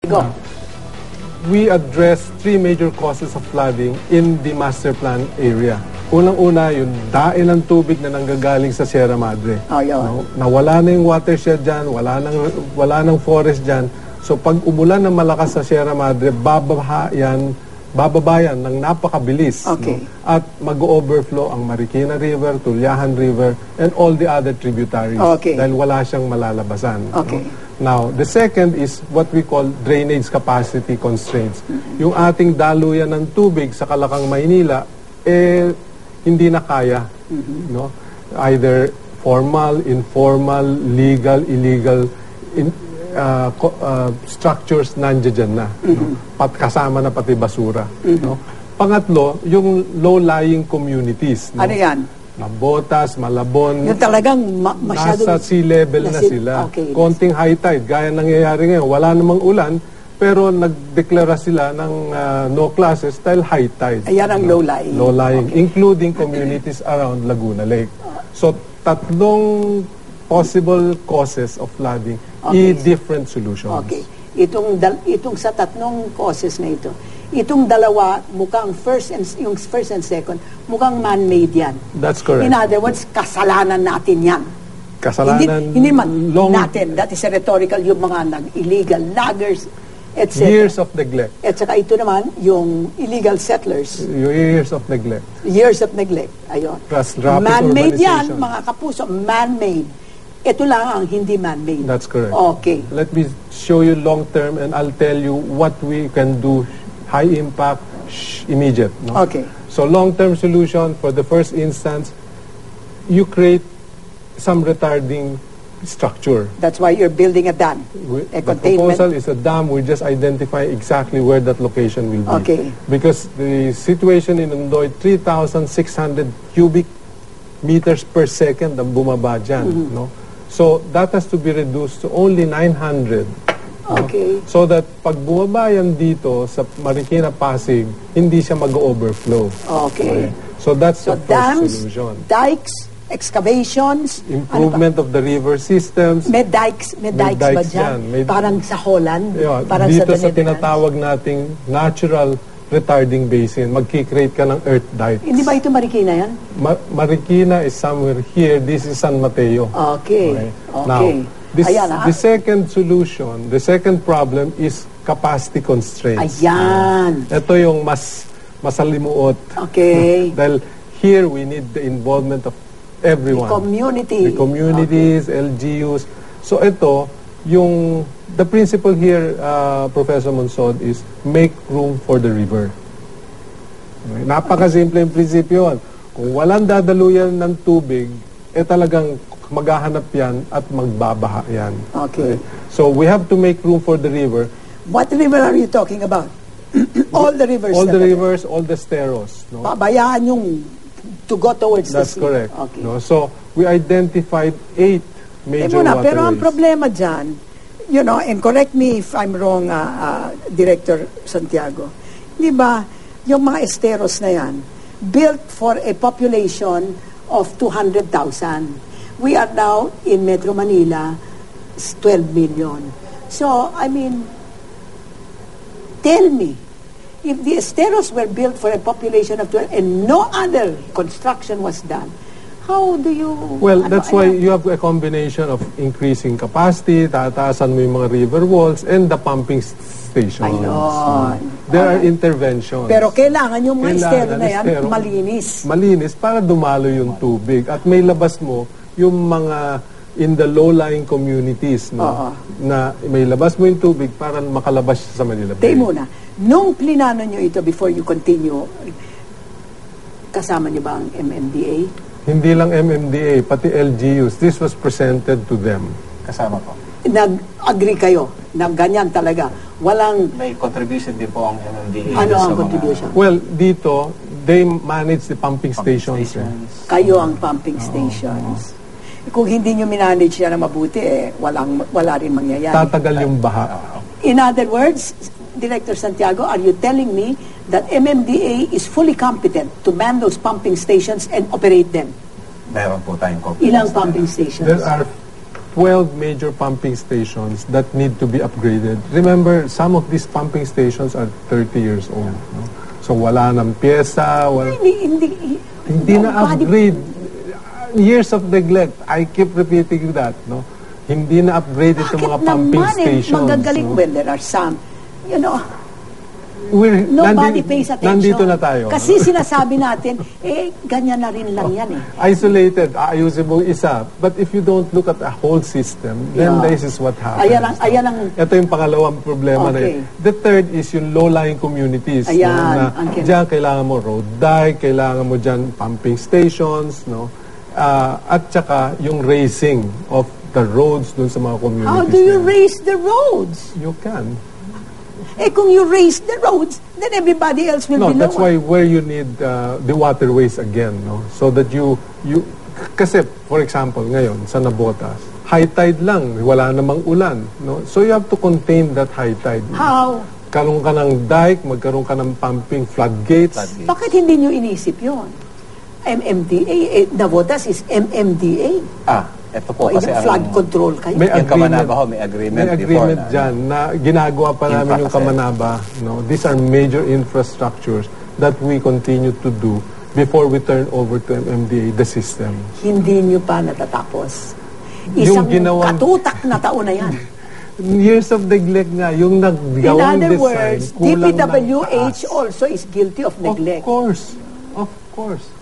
Go. We address 3 major causes of flooding in the master plan area. Unang-una, yung dae ng tubig na nanggagaling sa Sierra Madre. Oh, yun. No? Nawala na yung watershed dyan, wala nang forest dyan. So pag umulan ng malakas sa Sierra Madre, bababa yan ng napakabilis. Okay. No? At mag-overflow ang Marikina River, Tulyahan River, and all the other tributaries. Okay. Dahil wala siyang malalabasan. Okay. No? Now, the second is what we call drainage capacity constraints. Yung ating daluyan ng tubig sa Kalakang Maynila, hindi na kaya. No? Either formal, informal, legal, illegal, structures nandiyan na. No? Kasama na pati basura. No? Pangatlo, yung low-lying communities. No? Ano yan? Mabotas, Malabon. Yung talagang masyadong... Nasa sea level na sila. Okay. Konting high tide. Gaya nangyayari ngayon. Wala namang ulan, pero nagdeklara sila ng no classes dahil high tide. Ayan ang low-lying. Low-lying, Okay. including communities around Laguna Lake. So, tatlong possible causes of flooding, different solutions. Okay. Itong sa tatlong causes na ito, itong dalawa, mukhang first and second, mukhang man-made yan. That's correct. In other words, kasalanan natin yan. Kasalanan Hindi man natin. That is a rhetorical, yung mga illegal loggers, etc. Years of neglect. At saka ito naman, yung illegal settlers. Years of neglect. Years of neglect. Ayun. Plus rapid Man-made yan, urbanization. mga kapuso. Man-made. Ito lang ang hindi man-made. That's correct. Okay. Let me show you long-term and I'll tell you what we can do. High impact, immediate. No? Okay. So long-term solution, for the first instance, you create some retarding structure. That's why you're building a dam. A The containment. proposal is a dam. We just identify exactly where that location will be. Okay. Because the situation in Ondoy, 3,600 cubic meters per second ang bumaba dyan. No? So that has to be reduced to only 900. Okay. So that pag bumaba yan dito sa Marikina Pasig, hindi siya mag-overflow. Okay. So that's So the first dams, solution. dikes, excavations, Improvement of the river systems. may dikes ba dikes dyan? yan. Parang sa Holland? Yeah, Parang dito sa Netherlands? tinatawag nating natural retarding basin, magkikreate ka ng earth dikes. Hindi ba ito Marikina yan? Marikina is somewhere here. This is San Mateo. Okay. Now, Okay. Ayan, the second solution, the second problem is capacity constraints. Ayan. Ito yung masalimuot. Okay. Dahil here we need the involvement of everyone. Community. The communities, LGUs. So ito, the principle here, Professor Monsod, is make room for the river. Okay. Napakasimple yung prinsipyo. Kung walang dadaluyan ng tubig, talagang maghahanap yan at magbabaha yan. Okay. So we have to make room for the river. What river are you talking about? All the rivers. All na the ba? rivers, all the steros. No? Pabayaan yung to go towards That's the sea. correct. Okay. No? So we identified 8 major waterways. Pero ang problema dyan, and correct me if I'm wrong, Director Santiago, di ba, yung mga esteros na yan, built for a population of 200,000. We are now in Metro Manila, 12 million. So, I mean, tell me, if the esteros were built for a population of 12 and no other construction was done, how do you... Well, that's why you have a combination of increasing capacity, tataasan mo yung mga river walls, and the pumping stations. Ayun. There are interventions. Pero kailangan yung mga estero na yan, estero, malinis. Malinis para dumalo yung tubig. At may labas mo yung mga in the low-lying communities, no? Na may labas mo yung tubig para makalabas sa Manila Bay. Tay muna, nung plinano nyo ito before you continue, kasama nyo ba ang MMDA? Hindi lang MMDA, pati LGUs. This was presented to them. Kasama po. Nag-agree kayo na ganyan talaga. Walang... May contribution din po ang MMDA. Ano sa ang mga contribution? Well, dito, they manage the pumping stations. Kayo ang pumping stations. Kung hindi nyo minanage yan na mabuti, wala rin mangyayari. Tatagal yung baha. In other words, Director Santiago, are you telling me that MMDA is fully competent to man those pumping stations and operate them? Meron po tayong copy. Ilang pumping stations? There are 12 major pumping stations that need to be upgraded. Remember, some of these pumping stations are 30 years old. No? So wala nang pyesa, hindi na upgrade. Years of neglect. I keep repeating that. No? Hindi na upgrade itong mga pumping stations. Magagaling no? when there are some, Nobody pays attention. Nandito na tayo. Kasi sinasabi natin, ganyan na rin lang yan eh. Isolated, ayusin mo isa. But if you don't look at a whole system, then this is what happens. Ito yung pangalawang problema na yun. The third is yung low-lying communities. Diyan kailangan mo road dike, kailangan mo diyan pumping stations, no? At saka yung raising of the roads dun sa mga communities. How do you raise the roads? You can. Kung you raise the roads, then everybody else will be lower. No, that's why where you need the waterways again, no? So that you kasi for example ngayon sa Nabotas, high tide lang, wala namang ulan, no? So you have to contain that high tide. How? Magkaroon ka ng dike, magkaroon ka ng pumping floodgates. Bakit hindi nyo inisip yon? MMDA, Nabotas is MMDA. Ito po kasi flood control kayo. May agreement, may agreement before na, dyan na ginagawa pa namin yung Kamanaba. No? These are major infrastructures that we continue to do before we turn over to MMDA the system. Hindi nyo pa natatapos. Isang katutak na taon na yan. Years of neglect nga, yung naggawang design. In other words, DPWH also is guilty of neglect. Of course.